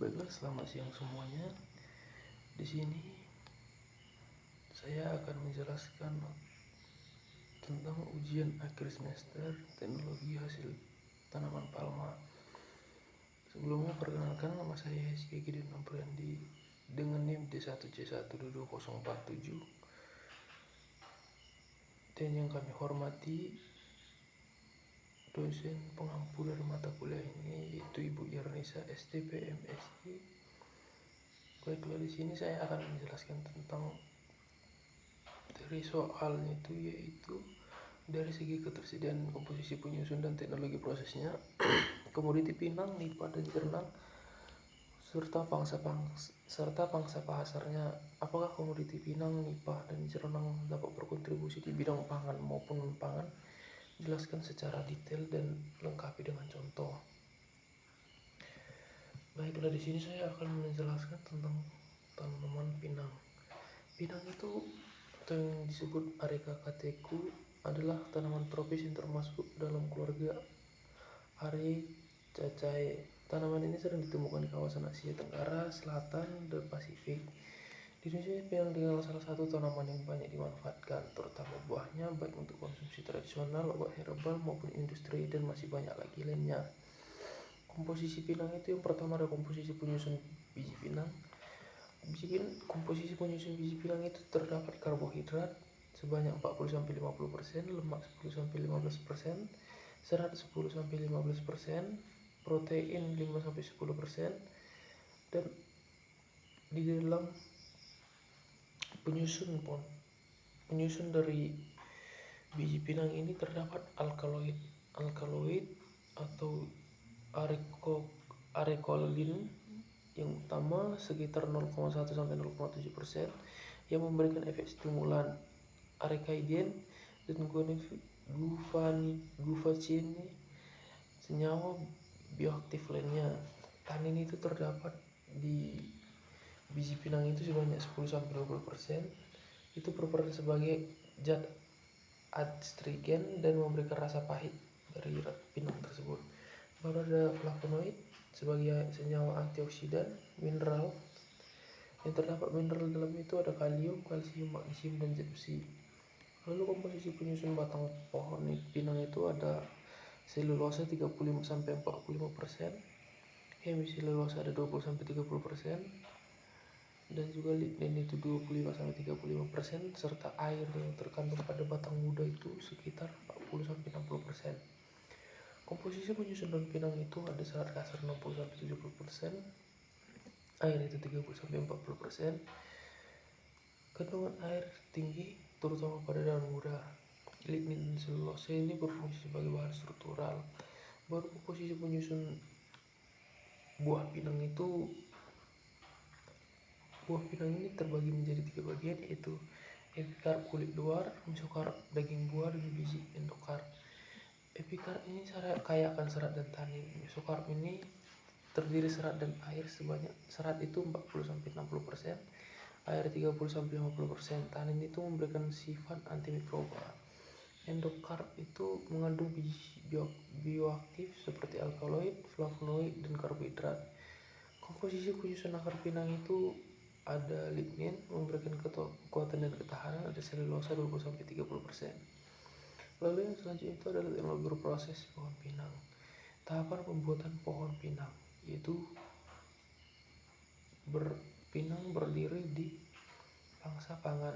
Baiklah, selamat siang semuanya. Di sini saya akan menjelaskan tentang ujian akhir semester teknologi hasil tanaman palma. Sebelumnya perkenalkan, nama saya SK Gideon Nopriandi dengan NIM D1C12247. Dan yang kami hormati dosen pengampu dari mata kuliah ini yaitu Ibu Yarnisa STP MSI. Baiklah, di sini saya akan menjelaskan tentang dari soalnya itu, yaitu dari segi ketersediaan komposisi penyusun dan teknologi prosesnya, komoditi pinang, nipah dan jernang, serta pangsa pasarnya. Apakah komoditi pinang, nipah dan jernang dapat berkontribusi di bidang pangan maupun non-pangan? Jelaskan secara detail dan lengkapi dengan contoh. Baiklah, di sini saya akan menjelaskan tentang tanaman pinang. Pinang itu atau yang disebut Areca catechu adalah tanaman tropis yang termasuk dalam keluarga Arecaceae. Tanaman ini sering ditemukan di kawasan Asia Tenggara, Selatan, dan Pasifik. Di Indonesia, pinang dikenal salah satu tanaman yang banyak dimanfaatkan, terutama buahnya baik untuk konsumsi tradisional, obat herbal maupun industri, dan masih banyak lagi lainnya. Komposisi pinang itu yang pertama ada komposisi penyusun biji pinang. Komposisi penyusun biji pinang itu terdapat karbohidrat sebanyak 40-50%, lemak 10-15%, serat 10-15%, protein 5-10%, dan di dalam penyusun dari biji pinang ini terdapat alkaloid atau arekolin yang utama sekitar 0,1-0,7% yang memberikan efek stimulan, arekaidin dan gufacin senyawa bioaktif lainnya. Tanin itu terdapat di biji pinang itu sebanyak 10-20%. Itu berperan sebagai zat adstrigen dan memberikan rasa pahit dari pinang tersebut. Baru ada flavonoid sebagai senyawa antioksidan mineral. Yang terdapat mineral dalam itu ada kalium, kalsium, magnesium, dan zat besi. Lalu komposisi penyusun batang pohon pinang itu ada selulosa 35-45%, hemiselulosa ada 20-30%, dan juga lignin itu 25-35%, serta air yang terkandung pada batang muda itu sekitar 40-60%. Komposisi penyusun daun pinang itu ada serat kasar 60-70%, air itu 30-40%, kandungan air tinggi terutama pada daun muda. Lignin dan selulosa ini berfungsi sebagai bahan struktural. Baru komposisi penyusun buah pinang itu, buah pinang ini terbagi menjadi 3 bagian, yaitu epikarp kulit luar, mesokarp daging buah, dan biji endokarp. Epikarp ini kaya akan serat dan tanin. Mesokarp ini terdiri serat dan air sebanyak serat itu 40-60%, air 30-50%. Tanin itu memberikan sifat antimikroba. Endokarp itu mengandung biji bioaktif seperti alkaloid, flavonoid, dan karbohidrat. Komposisi penyusun akar pinang itu ada lignin memberikan kekuatan dan ketahanan, ada selulosa 20-30%. Lalu yang selanjutnya itu adalah teknologi berproses pohon pinang. Tahapan pembuatan pohon pinang yaitu pinang berdiri di pangsa pangan.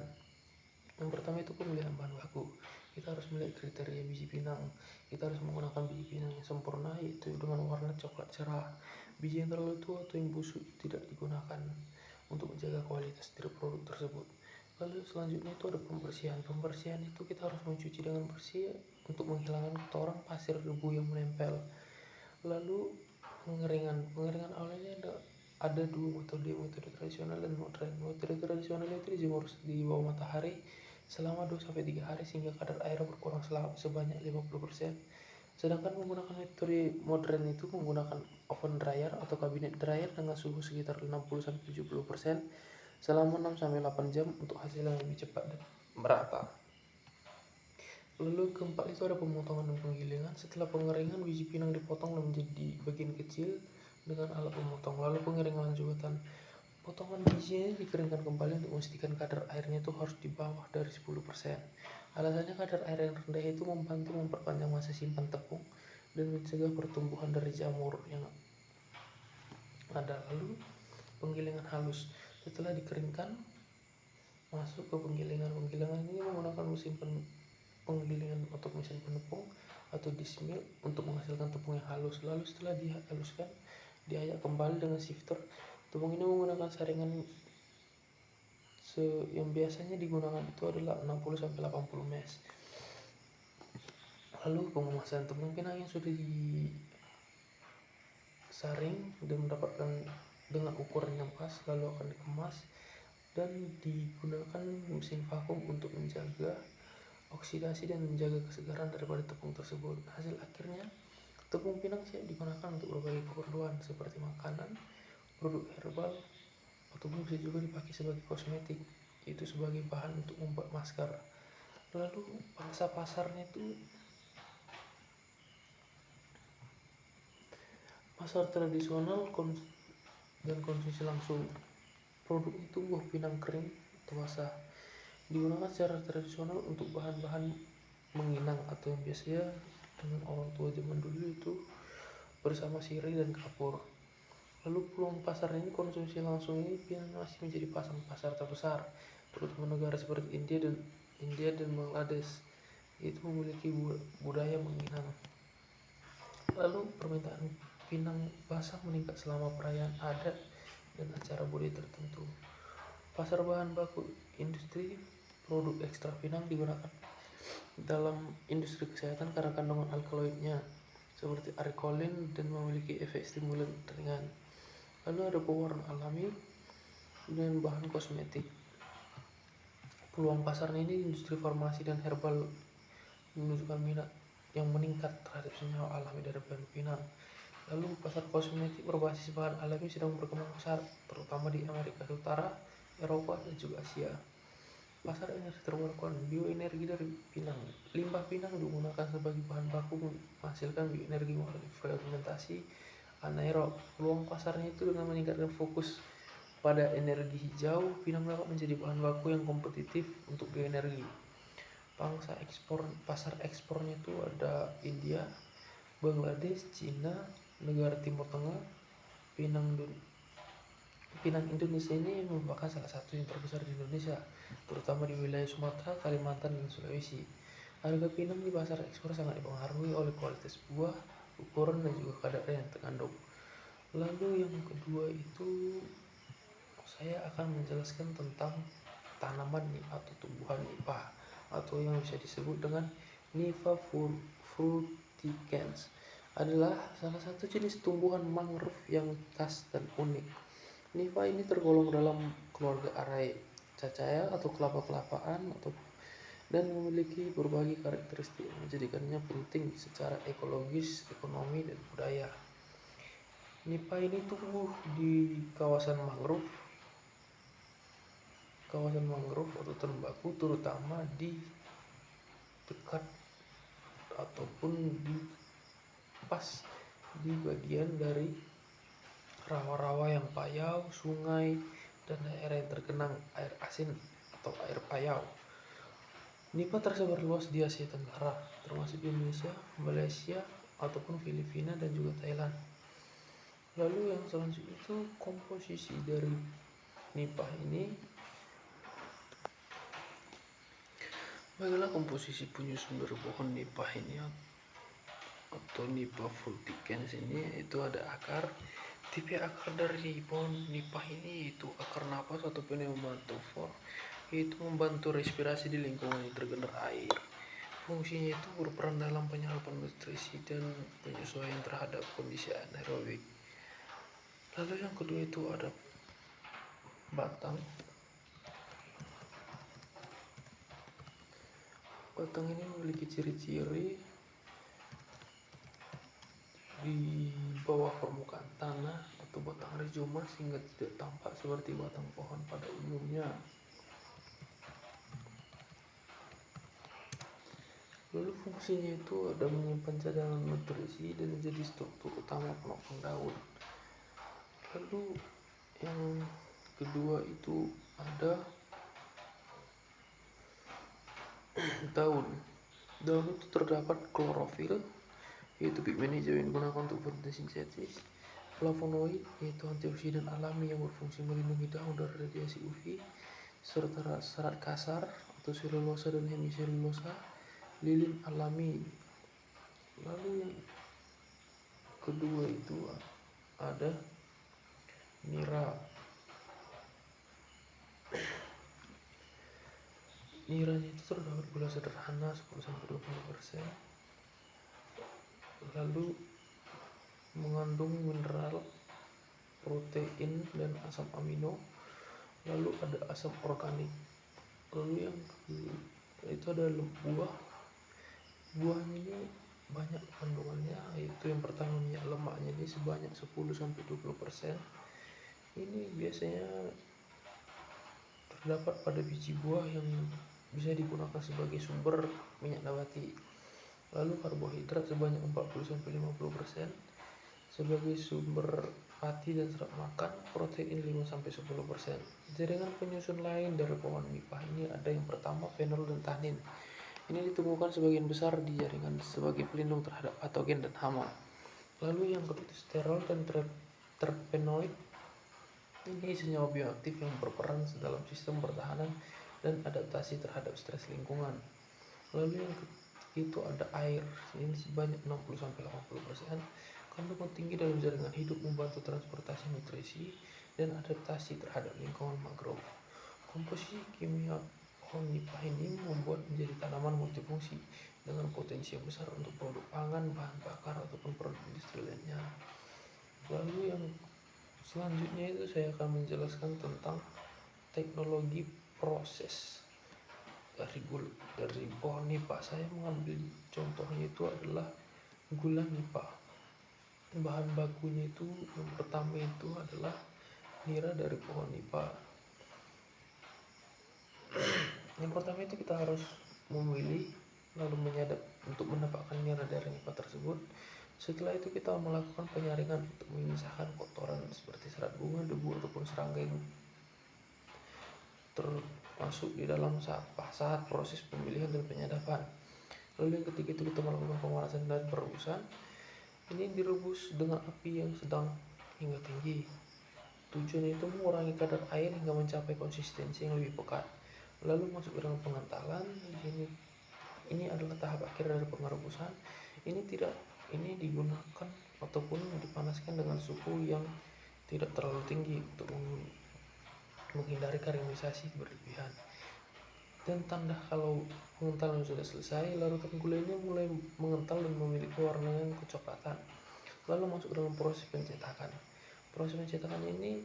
Yang pertama itu pemilihan bahan baku. Kita harus melihat kriteria biji pinang. Kita harus menggunakan biji pinang yang sempurna, yaitu dengan warna coklat cerah. Biji yang terlalu tua atau yang busuk tidak digunakan untuk menjaga kualitas dari produk tersebut. Lalu selanjutnya itu ada pembersihan. Pembersihan itu kita harus mencuci dengan bersih untuk menghilangkan kotoran, pasir, debu yang menempel. Lalu pengeringan awalnya ada 2 metode tradisional dan modern. Metode tradisional itu dijemur di bawah matahari selama 2-3 hari sehingga kadar air berkurang sebanyak 50%. Sedangkan menggunakan metode modern itu menggunakan oven dryer atau kabinet dryer dengan suhu sekitar 60-70% selama 6-8 jam untuk hasil yang lebih cepat dan merata. Lalu keempat itu ada pemotongan dan penggilingan. Setelah pengeringan, biji pinang dipotong menjadi bagian kecil, dengan alat pemotong. Lalu pengeringan lanjutan. Potongan bijinya dikeringkan kembali untuk memastikan kadar airnya itu harus di bawah dari 10%. Alasannya kadar air yang rendah itu membantu memperpanjang masa simpan tepung dan mencegah pertumbuhan dari jamur yang ada. Lalu penggilingan halus. Setelah dikeringkan, masuk ke penggilingan. Penggilingan ini menggunakan mesin penggilingan atau mesin penepung atau dismill untuk menghasilkan tepung yang halus. Lalu setelah dihaluskan, diayak kembali dengan shifter. Tepung ini menggunakan saringan yang biasanya digunakan itu adalah 60-80 mesh. Lalu pengemasan tepung pinang yang sudah disaring dan mendapatkan dengan ukuran yang pas, lalu akan dikemas dan digunakan mesin vakum untuk menjaga oksidasi dan menjaga kesegaran daripada tepung tersebut. Hasil akhirnya, tepung pinang siap digunakan untuk berbagai keperluan seperti makanan, produk herbal, ataupun bisa juga dipakai sebagai kosmetik, yaitu sebagai bahan untuk membuat masker. Lalu pangsa pasarnya itu pasar tradisional dan konsumsi langsung. Produk itu buah pinang kering atau basah digunakan secara tradisional untuk bahan-bahan menginang atau yang biasanya dengan orang tua zaman dulu itu bersama sirih dan kapur. Lalu peluang pasar ini konsumsi langsung ini masih menjadi pasar terbesar, terutama negara seperti India dan Bangladesh itu memiliki budaya menginang. Lalu permintaan pinang basah meningkat selama perayaan adat dan acara budaya tertentu. Pasar bahan baku industri produk ekstra pinang digunakan dalam industri kesehatan karena kandungan alkaloidnya seperti argikolin dan memiliki efek stimulan ringan. Lalu ada pewarna alami dan bahan kosmetik. Peluang pasarnya ini industri farmasi dan herbal menunjukkan minat yang meningkat terhadap senyawa alami dari bahan pinang. Lalu pasar kosmetik berbasis bahan alami sedang berkembang besar, terutama di Amerika Utara, Eropa, dan juga Asia. Pasar energi terbarukan, bioenergi dari pinang. Limbah pinang digunakan sebagai bahan baku menghasilkan bioenergi melalui fermentasi anaerob. Peluang pasarnya itu dengan meningkatkan fokus pada energi hijau, pinang dapat menjadi bahan baku yang kompetitif untuk bioenergi. Pasar ekspornya itu ada India, Bangladesh, Cina, negara Timur Tengah. Pinang Indonesia ini merupakan salah satu yang terbesar di Indonesia, terutama di wilayah Sumatera, Kalimantan, dan Sulawesi. Harga pinang di pasar ekspor sangat dipengaruhi oleh kualitas buah, ukuran, dan juga kadar yang terkandung. Lalu yang kedua itu saya akan menjelaskan tentang tanaman atau tumbuhan nipah atau yang bisa disebut dengan Nipah fruticans. Adalah salah satu jenis tumbuhan mangrove yang khas dan unik. Nipah ini tergolong dalam keluarga Araceae atau kelapa-kelapaan dan memiliki berbagai karakteristik yang menjadikannya penting secara ekologis, ekonomi, dan budaya. Nipah ini tumbuh di kawasan mangrove atau tembaku, terutama di dekat ataupun pas di bagian dari rawa-rawa yang payau, sungai, dan daerah yang tergenang air asin atau air payau. Nipah tersebar luas di Asia Tenggara, termasuk Indonesia, Malaysia, ataupun Filipina dan juga Thailand. Lalu yang selanjutnya itu komposisi dari nipah ini. Bagaimana komposisi penyusun dari pohon nipah ini atau Nipah fruticans ini? Itu ada akar. Tipe akar dari pohon nipah ini itu akar napas atau pneumatophore, yaitu membantu respirasi di lingkungan yang tergenang air. Fungsinya itu berperan dalam penyerapan nutrisi dan penyesuaian terhadap kondisi anaerobik. Lalu yang kedua itu ada batang. Batang ini memiliki ciri-ciri di bawah permukaan tanah atau batang rizoma sehingga tidak tampak seperti batang pohon pada umumnya. Lalu fungsinya itu ada menyimpan cadangan nutrisi dan menjadi struktur utama penopang daun. Lalu yang kedua itu ada daun. Daun itu terdapat klorofil, yaitu pigmen hijau yang digunakan untuk fotosintesis, flavonoid, yaitu antioksidan alami yang berfungsi melindungi daun dari radiasi UV, serta serat kasar atau selulosa dan hemiselulosa, lilin alami. Lalu yang kedua itu ada nira. Niranya itu terdapat gula sederhana 10-20%, lalu mengandung mineral, protein, dan asam amino, lalu ada asam organik. Lalu yang itu ada buahnya ini banyak kandungannya, yaitu yang pertama minyak lemaknya ini sebanyak 10-20%. Ini biasanya terdapat pada biji buah yang bisa digunakan sebagai sumber minyak nabati. Lalu karbohidrat sebanyak 40-50% sebagai sumber fatty dan serat makan, protein 5-10%. Jaringan penyusun lain dari pohon nipah ini ada yang pertama fenol dan tanin. Ini ditemukan sebagian besar di jaringan sebagai pelindung terhadap patogen dan hama. Lalu yang kedua sterol dan terpenoid. Ini senyawa bioaktif yang berperan dalam sistem pertahanan dan adaptasi terhadap stres lingkungan. Lalu yang itu ada air, ini sebanyak 60-80%. Kandungan tinggi dalam jaringan hidup membantu transportasi nutrisi dan adaptasi terhadap lingkungan mangrove. Komposisi kimia pohon nipah ini membuat menjadi tanaman multifungsi dengan potensi yang besar untuk produk pangan, bahan bakar, ataupun produk industri lainnya. Lalu yang selanjutnya itu saya akan menjelaskan tentang teknologi proses dari pohon nipah. Saya mengambil contohnya itu adalah gula nipah. Bahan bakunya itu yang pertama itu adalah nira dari pohon nipah. Yang pertama itu kita harus memilih lalu menyadap untuk mendapatkan nira dari nipah tersebut. Setelah itu kita melakukan penyaringan untuk memisahkan kotoran seperti serat bunga, debu, ataupun serangga yang termasuk di dalam saat proses pemilihan dan penyadapan. Lalu yang ketiga itu kita melakukan pemanasan dan perebusan. Ini direbus dengan api yang sedang hingga tinggi. Tujuannya itu mengurangi kadar air hingga mencapai konsistensi yang lebih pekat. Lalu masuk ke dalam pengentalan. Ini adalah tahap akhir dari pengerebusan. Ini digunakan ataupun dipanaskan dengan suhu yang tidak terlalu tinggi untuk menghindari karamelisasi berlebihan. Dan tanda kalau pengentalan sudah selesai, larutan gulanya mulai mengental dan memiliki warna yang kecoklatan. Lalu masuk dalam proses pencetakan. Proses pencetakan ini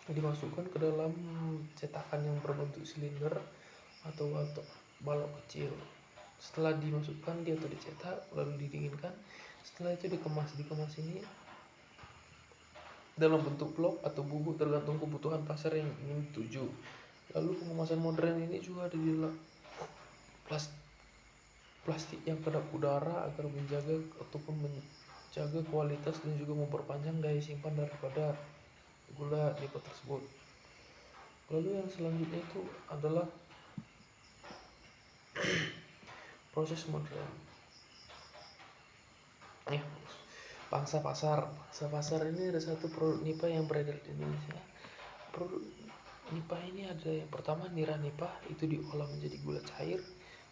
dimasukkan ke dalam cetakan yang berbentuk silinder atau balok kecil. Setelah dimasukkan dia atau dicetak lalu didinginkan. Setelah itu dikemas ini dalam bentuk blok atau bubuk tergantung kebutuhan pasar yang ingin dituju. Lalu pengemasan modern ini juga ada di plastik yang kedap udara agar menjaga kualitas dan juga memperpanjang daya simpan daripada gula nipah tersebut. Lalu yang selanjutnya itu adalah proses modern. Pangsa pasar ini ada satu produk nipah yang beredar di Indonesia. Produk nipah ini ada yang pertama nira nipah, itu diolah menjadi gula cair,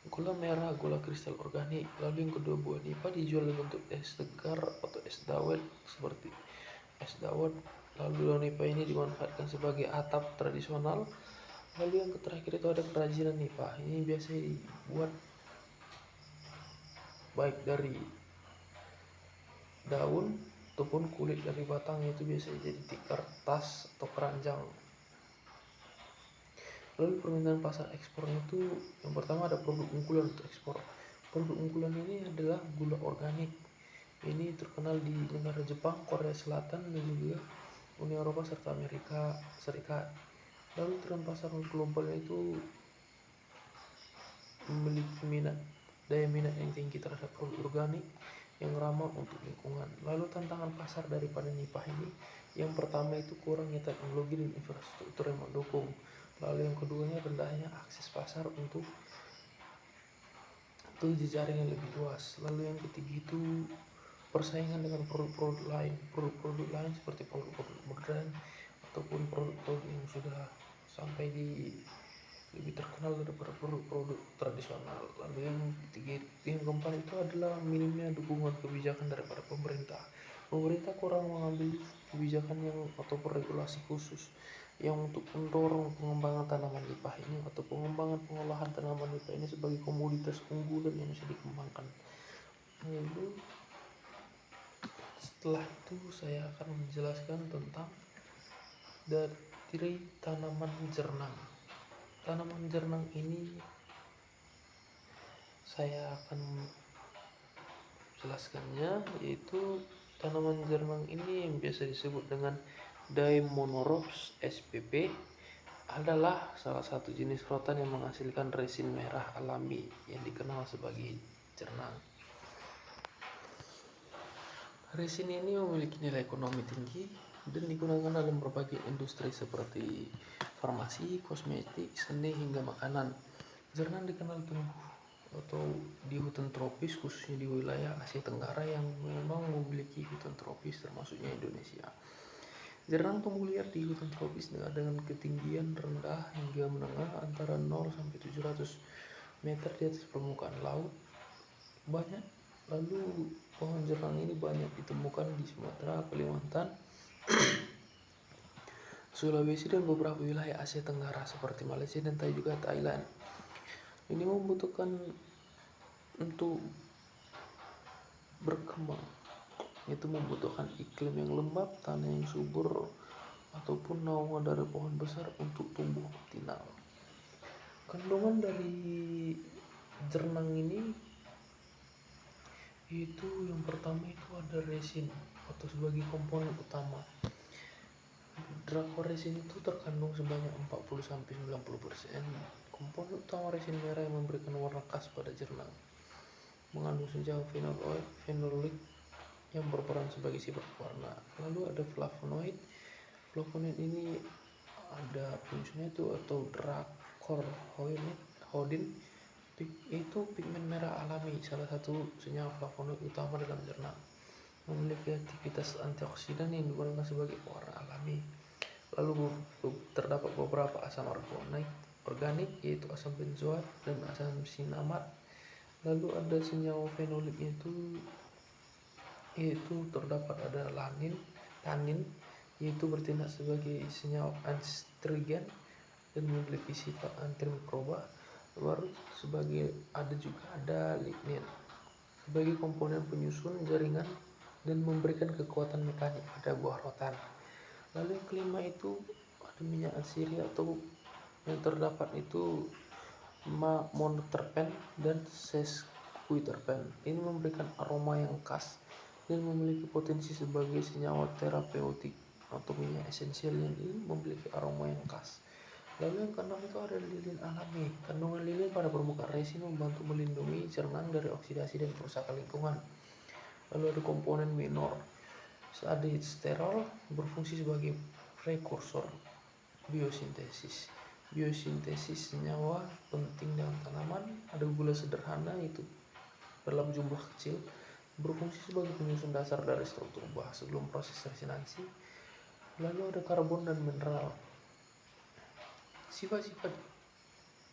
gula merah, gula kristal organik. Lalu yang kedua buah nipah dijual dalam bentuk es tegar atau es dawet seperti es dawet. Lalu nipah ini dimanfaatkan sebagai atap tradisional. Lalu yang terakhir itu ada kerajinan nipah. Ini biasanya dibuat baik dari daun ataupun kulit dari batangnya, itu biasanya jadi tikar, tas, atau keranjang. Lalu permintaan pasar ekspornya itu yang pertama ada produk unggulan untuk ekspor. Produk unggulan ini adalah gula organik. Ini terkenal di negara Jepang, Korea Selatan, dan juga Uni Eropa serta Amerika Serikat. Lalu tren pasar globalnya itu memiliki daya minat yang tinggi terhadap produk organik yang ramah untuk lingkungan. Lalu tantangan pasar dari panen nipah ini, yang pertama itu kurangnya teknologi dan infrastruktur yang mendukung. Lalu yang keduanya rendahnya akses pasar untuk jejaring yang lebih luas. Lalu yang ketiga itu persaingan dengan produk-produk lain seperti produk-produk modern ataupun produk-produk yang sudah sampai di lebih terkenal daripada produk-produk tradisional. Lalu yang ketiga, yang keempat itu adalah minimnya dukungan kebijakan daripada pemerintah. Pemerintah kurang mengambil kebijakan yang ataupun regulasi khusus yang untuk mendorong pengembangan tanaman nipah ini atau pengembangan pengolahan tanaman nipah ini sebagai komoditas unggulan yang bisa dikembangkan. Lalu setelah itu saya akan menjelaskan tentang dari tanaman jernang. Tanaman jernang ini saya akan jelaskannya, yaitu tanaman jernang ini yang biasa disebut dengan Daemonoropes spp adalah salah satu jenis rotan yang menghasilkan resin merah alami yang dikenal sebagai jernang. Resin ini memiliki nilai ekonomi tinggi dan digunakan dalam berbagai industri seperti farmasi, kosmetik, seni hingga makanan. Jernang dikenal tumbuh atau di hutan tropis, khususnya di wilayah Asia Tenggara yang memang memiliki hutan tropis termasuknya Indonesia. Jernang tumbuh liar di hutan tropis dengan ketinggian rendah hingga menengah antara 0 sampai 700 meter di atas permukaan laut. Lalu pohon jernang ini banyak ditemukan di Sumatera, Kalimantan, Sulawesi dan beberapa wilayah Asia Tenggara seperti Malaysia dan juga Thailand. Ini membutuhkan untuk berkembang, itu membutuhkan iklim yang lembab, tanah yang subur, ataupun naungan dari pohon besar untuk tumbuh optimal. Kandungan dari jernang ini itu yang pertama itu ada resin atau sebagai komponen utama. Drakor resin itu terkandung sebanyak 40-90%. Komponen utama resin merah yang memberikan warna khas pada jernang mengandung senyawa fenolik yang berperan sebagai sifat warna. Lalu ada flavonoid. Flavonoid ini ada fungsinya itu atau Dracorhodin itu pigmen merah alami, salah satu senyawa flavonoid utama dalam jernang. Memiliki aktivitas antioksidan yang digunakan sebagai pewarna alami. Lalu terdapat beberapa asam organik yaitu asam benzoat dan asam sinamat. Lalu ada senyawa fenolik yaitu terdapat ada tanin yaitu bertindak sebagai senyawa astringent dan memiliki sifat antimikroba. Baru ada lignin sebagai komponen penyusun jaringan dan memberikan kekuatan mekanik pada buah rotan. Lalu yang kelima itu ada minyak asiri atau yang terdapat itu monoterpen dan sesquiterpen. Ini memberikan aroma yang khas dan memiliki potensi sebagai senyawa terapeutik atau minyak esensial yang memiliki aroma yang khas. Lalu yang keenam itu ada lilin alami. Kandungan lilin pada permukaan resin membantu melindungi jernang dari oksidasi dan kerusakan lingkungan. Lalu ada komponen minor. Sterol berfungsi sebagai prekursor biosintesis. Biosintesis senyawa penting dalam tanaman. Ada gula sederhana itu dalam jumlah kecil berfungsi sebagai penyusun dasar dari struktur buah sebelum proses resinansi. Lalu ada karbon dan mineral. Sifat-sifat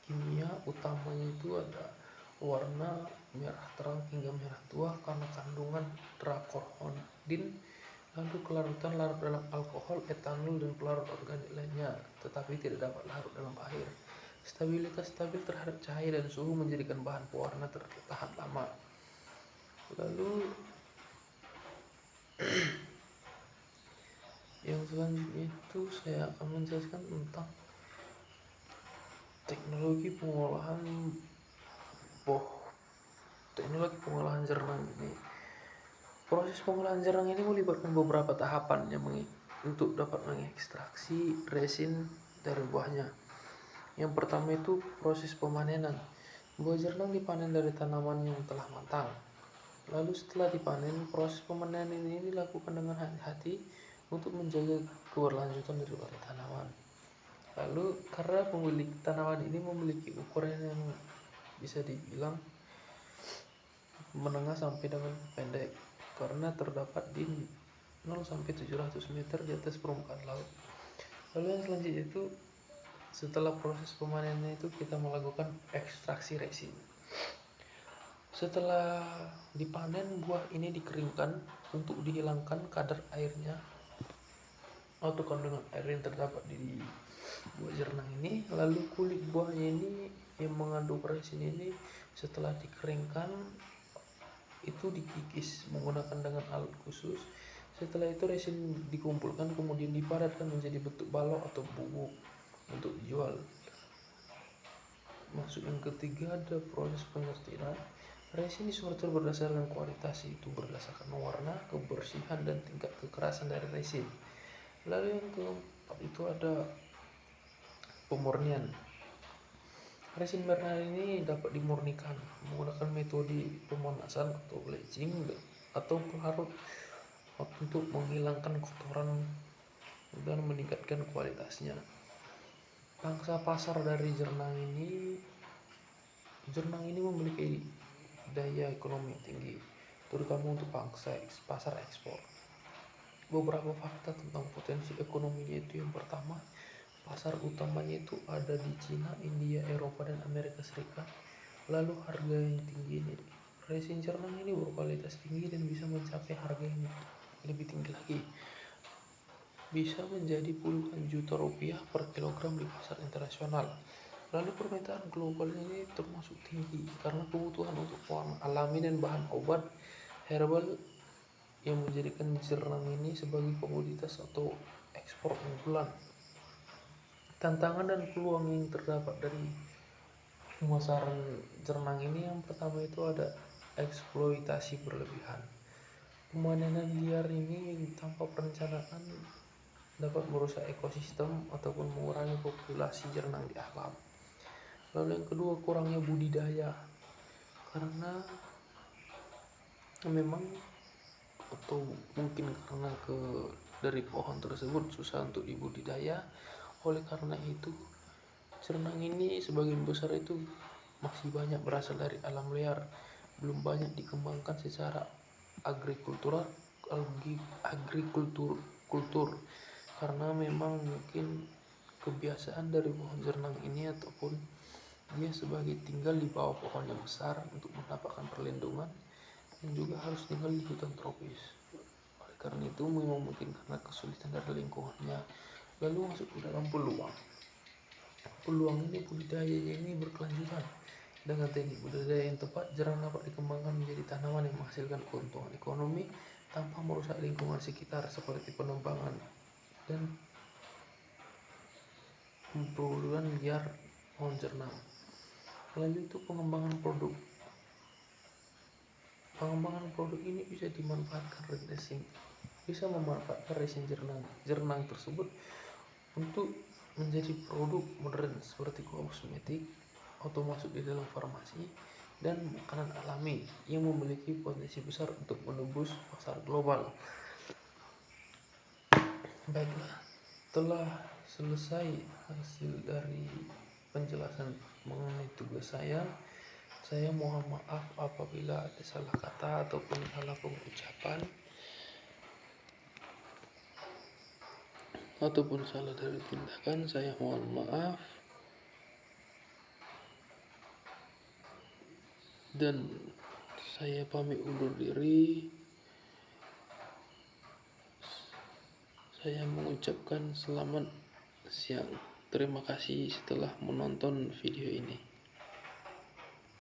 kimia utamanya itu ada warna merah terang hingga merah tua karena kandungan Dracorhodin. Lalu kelarutan larut dalam alkohol, etanol dan pelarut organik lainnya, tetapi tidak dapat larut dalam air. Stabilitas stabil terhadap cahaya dan suhu menjadikan bahan pewarna tertahan lama. Lalu yang selanjutnya itu saya akan menjelaskan tentang teknologi pengolahan jernang ini. Proses pengolahan jernang ini melibatkan beberapa tahapan untuk dapat mengekstraksi resin dari buahnya. Yang pertama itu proses pemanenan. Buah jernang dipanen dari tanaman yang telah matang. Lalu setelah dipanen, proses pemanenan ini dilakukan dengan hati-hati untuk menjaga keberlanjutan daripada tanaman. Lalu karena pemilik tanaman ini memiliki ukuran yang bisa dibilang menengah sampai dengan pendek, karena terdapat di 0 sampai 700 meter di atas permukaan laut. Lalu yang selanjutnya itu setelah proses pemanenannya itu kita melakukan ekstraksi resin. Setelah dipanen, buah ini dikeringkan untuk dihilangkan kadar airnya atau kandungan air yang terdapat di buah jernang ini. Lalu kulit buahnya ini yang mengandung resin ini setelah dikeringkan itu dikikis menggunakan dengan alat khusus. Setelah itu resin dikumpulkan kemudian dipadatkan menjadi bentuk balok atau bubuk untuk dijual. Maksud yang ketiga ada proses penyortiran. Resin disortir berdasarkan kualitas, itu berdasarkan warna, kebersihan, dan tingkat kekerasan dari resin. Lalu yang keempat itu ada pemurnian. Resin merah ini dapat dimurnikan menggunakan metode pemanasan atau bleaching atau pelarut untuk menghilangkan kotoran dan meningkatkan kualitasnya. Pangsa pasar dari jernang ini memiliki daya ekonomi tinggi, terutama untuk pasar ekspor. Beberapa fakta tentang potensi ekonominya itu yang pertama, pasar utamanya itu ada di Cina, India, Eropa, dan Amerika Serikat. Lalu harga yang tinggi ini, resin jernang ini berkualitas tinggi dan bisa mencapai harga yang lebih tinggi lagi, bisa menjadi puluhan juta rupiah per kilogram di pasar internasional. Lalu permintaan global ini termasuk tinggi karena kebutuhan untuk pewarna alami dan bahan obat herbal yang menjadikan jernang ini sebagai komoditas atau ekspor unggulan. Tantangan dan peluang yang terdapat dari pemasaran jernang ini yang pertama itu ada eksploitasi berlebihan. Pemanenan liar ini tanpa perencanaan dapat merusak ekosistem ataupun mengurangi populasi jernang di alam. Lalu yang kedua, kurangnya budidaya, karena memang atau mungkin karena dari pohon tersebut susah untuk dibudidaya. Oleh karena itu jernang ini sebagian besar itu masih banyak berasal dari alam liar, belum banyak dikembangkan secara agrikultur karena memang mungkin kebiasaan dari pohon jernang ini ataupun dia sebagai tinggal di bawah pohon yang besar untuk mendapatkan perlindungan dan juga harus tinggal di hutan tropis. Oleh karena itu memang mungkin karena kesulitan dari lingkungannya. Lalu masuk ke dalam peluang ini budidayanya ini berkelanjutan. Dengan teknik budidaya yang tepat, jernang dapat dikembangkan menjadi tanaman yang menghasilkan keuntungan ekonomi tanpa merusak lingkungan sekitar seperti penebangan dan pemburuan liar pohon jernang. Lalu itu pengembangan produk. Pengembangan produk ini bisa memanfaatkan resin jernang tersebut untuk menjadi produk modern seperti kosmetik atau masuk di dalam farmasi dan makanan alami yang memiliki potensi besar untuk menembus pasar global. Baiklah, telah selesai hasil dari penjelasan mengenai tugas saya. Saya mohon maaf apabila ada salah kata ataupun salah pengucapan ataupun salah dari tindakan. Saya mohon maaf dan saya pamit undur diri. Saya mengucapkan selamat siang. Terima kasih setelah menonton video ini.